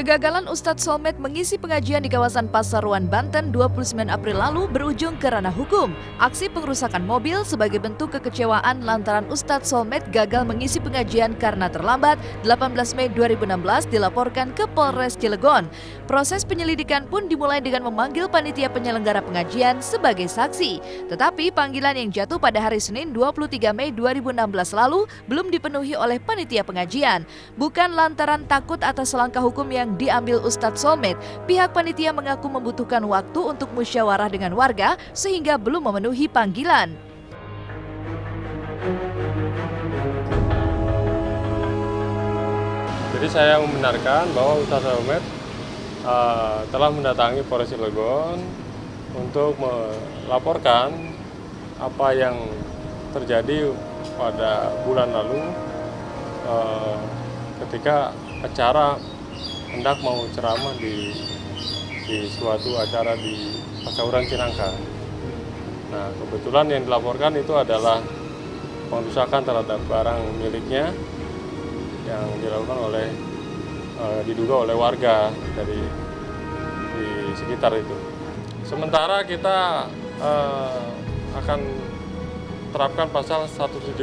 Kegagalan Ustadz Solmed mengisi pengajian di kawasan Pasuruan, Banten 29 April lalu berujung ke ranah hukum. Aksi pengerusakan mobil sebagai bentuk kekecewaan lantaran Ustadz Solmed gagal mengisi pengajian karena terlambat 18 Mei 2016 dilaporkan ke Polres Cilegon. Proses penyelidikan pun dimulai dengan memanggil panitia penyelenggara pengajian sebagai saksi. Tetapi panggilan yang jatuh pada hari Senin 23 Mei 2016 lalu belum dipenuhi oleh panitia pengajian. Bukan lantaran takut atas langkah hukum yang diambil Ustadz Solmed, pihak panitia mengaku membutuhkan waktu untuk musyawarah dengan warga sehingga belum memenuhi panggilan. Jadi saya membenarkan bahwa Ustadz Solmed telah mendatangi Polres Cilegon untuk melaporkan apa yang terjadi pada bulan lalu ketika acara hendak mau ceramah di suatu acara di Pasuruan Cinangka. Nah, kebetulan yang dilaporkan itu adalah pengerusakan terhadap barang miliknya yang dilakukan oleh diduga oleh warga di sekitar itu. Sementara kita akan terapkan pasal 170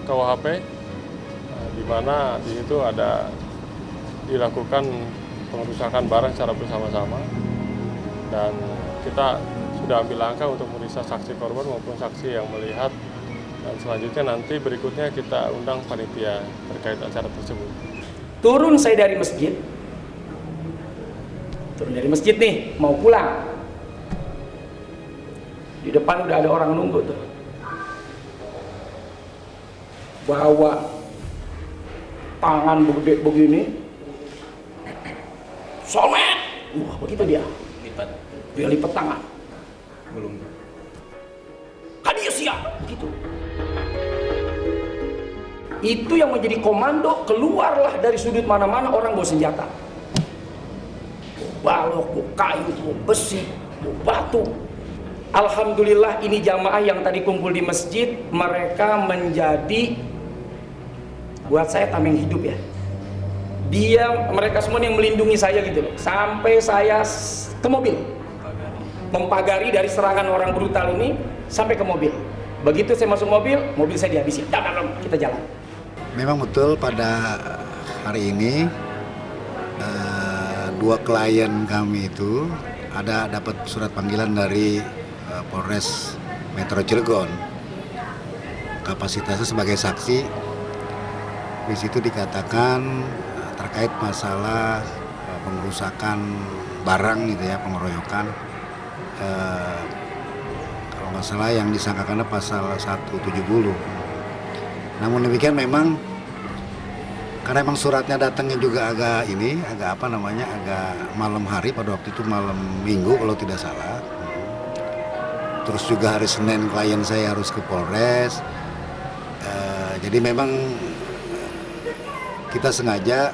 KUHP, di mana di situ ada dilakukan pengerusakan barang secara bersama-sama, dan kita sudah ambil langkah untuk memeriksa saksi korban maupun saksi yang melihat, dan selanjutnya nanti berikutnya kita undang panitia terkait acara tersebut. Turun saya dari masjid nih, mau pulang. Di depan udah ada orang nunggu tuh, bawa tangan begini, Solmed, begitu dia lipat tangan, belum hadir siap, gitu. Itu yang menjadi komando, keluarlah dari sudut mana-mana orang bawa senjata, balok, kayu, besi, batu. Alhamdulillah ini jamaah yang tadi kumpul di masjid, mereka menjadi buat saya tameng hidup ya. Mereka semua yang melindungi saya gitu loh, sampai saya ke mobil, mempagari dari serangan orang brutal ini sampai ke mobil. Begitu saya masuk mobil saya dihabisi. Kita jalan. Memang betul pada hari ini dua klien kami itu dapat surat panggilan dari Polres Metro Cilegon. Kapasitasnya sebagai saksi. Di situ dikatakan terkait masalah pengerusakan barang gitu ya, pengeroyokan. Kalau nggak salah yang disangkakan pasal 170. Namun demikian memang karena memang suratnya datangnya juga agak malam hari, pada waktu itu malam Minggu kalau tidak salah. Terus juga hari Senin klien saya harus ke Polres. Jadi memang kita sengaja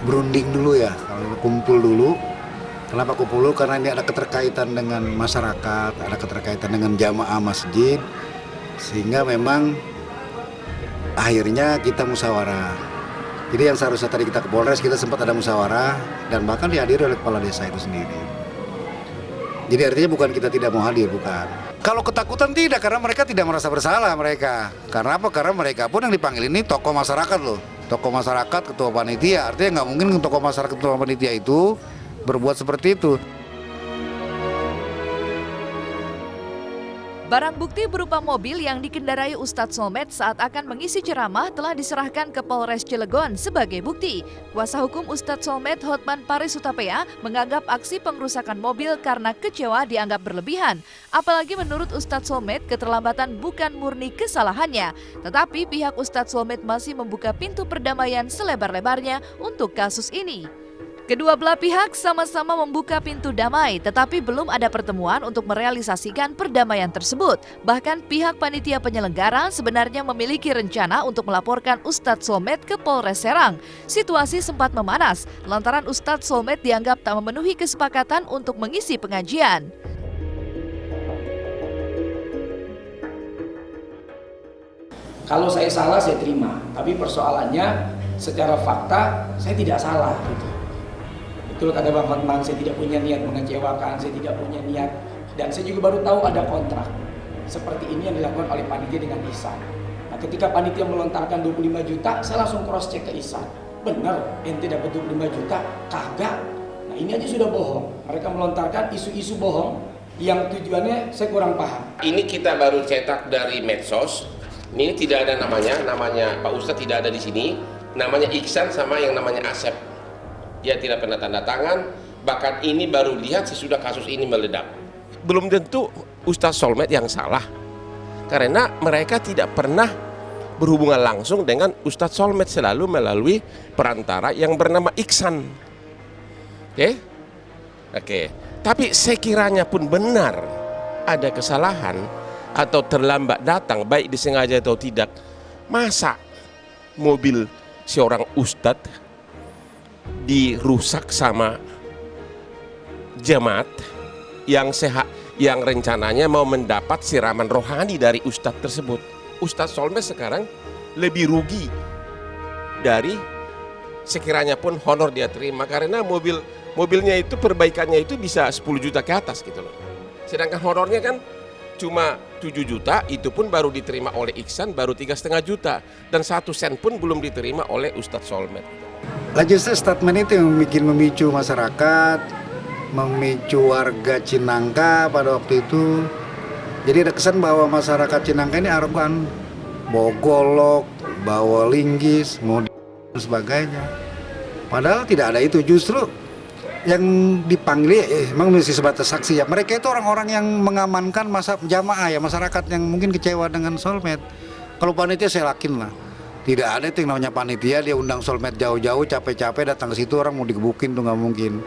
berunding dulu ya, kumpul dulu. Kenapa kumpul dulu? Karena ini ada keterkaitan dengan masyarakat, ada keterkaitan dengan jamaah masjid, sehingga memang akhirnya kita musyawarah. Jadi yang seharusnya tadi kita ke Polres, kita sempat ada musyawarah dan bahkan dihadiri oleh kepala desa itu sendiri. Jadi artinya bukan kita tidak mau hadir, bukan. Kalau ketakutan tidak, karena mereka tidak merasa bersalah mereka. Karena apa? Karena mereka pun yang dipanggil ini tokoh masyarakat loh. Tokoh masyarakat, ketua panitia. Artinya nggak mungkin tokoh masyarakat, ketua panitia itu berbuat seperti itu. Barang bukti berupa mobil yang dikendarai Ustadz Solmed saat akan mengisi ceramah telah diserahkan ke Polres Cilegon sebagai bukti. Kuasa hukum Ustadz Solmed, Hotman Paris Hutapea, menganggap aksi pengerusakan mobil karena kecewa dianggap berlebihan. Apalagi menurut Ustadz Solmed, keterlambatan bukan murni kesalahannya. Tetapi pihak Ustadz Solmed masih membuka pintu perdamaian selebar-lebarnya untuk kasus ini. Kedua belah pihak sama-sama membuka pintu damai, tetapi belum ada pertemuan untuk merealisasikan perdamaian tersebut. Bahkan pihak panitia penyelenggara sebenarnya memiliki rencana untuk melaporkan Ustadz Solmed ke Polres Serang. Situasi sempat memanas, lantaran Ustadz Solmed dianggap tak memenuhi kesepakatan untuk mengisi pengajian. Kalau saya salah, saya terima. Tapi persoalannya secara fakta saya tidak salah gitu. Betul kata Bang Hotman, saya tidak punya niat mengecewakan, saya tidak punya niat, dan saya juga baru tahu ada kontrak seperti ini yang dilakukan oleh panitia dengan Ihsan. Nah, ketika panitia melontarkan 25 juta, saya langsung cross check ke Ihsan. Bener, ente dapat 25 juta? Kagak. Nah, ini aja sudah bohong. Mereka melontarkan isu-isu bohong yang tujuannya saya kurang paham. Ini kita baru cetak dari medsos. Ini tidak ada namanya Pak Ustadz tidak ada di sini. Namanya Ihsan sama yang namanya Asep. Dia tidak pernah tanda tangan, bahkan ini baru lihat sesudah kasus ini meledak. Belum tentu Ustadz Solmed yang salah, karena mereka tidak pernah berhubungan langsung dengan Ustadz Solmed, selalu melalui perantara yang bernama Ihsan. Oke. Tapi sekiranya pun benar ada kesalahan atau terlambat datang, baik disengaja atau tidak, masa mobil seorang ustadz dirusak sama jemaat yang sehat, yang rencananya mau mendapat siraman rohani dari ustadz tersebut. Ustadz Solmed sekarang lebih rugi dari sekiranya pun honor dia terima, karena mobilnya itu perbaikannya itu bisa 10 juta ke atas gitu loh. Sedangkan honornya kan cuma 7 juta, itu pun baru diterima oleh Ihsan baru 3,5 juta, dan 1 sen pun belum diterima oleh Ustadz Solmed. Lah justru statement itu yang bikin memicu masyarakat, memicu warga Cinangka pada waktu itu. Jadi ada kesan bahwa masyarakat Cinangka ini arogan, bawa golok, bawa linggis, dan sebagainya. Padahal tidak ada itu, justru yang dipanggil memang masih sebatas saksi ya. Mereka itu orang-orang yang mengamankan masa jamaah ya, masyarakat yang mungkin kecewa dengan Solmed. Kalau panitia saya yakin lah, tidak ada itu yang namanya panitia dia undang Solmed jauh-jauh capek-capek datang ke situ orang mau digebukin tuh nggak mungkin.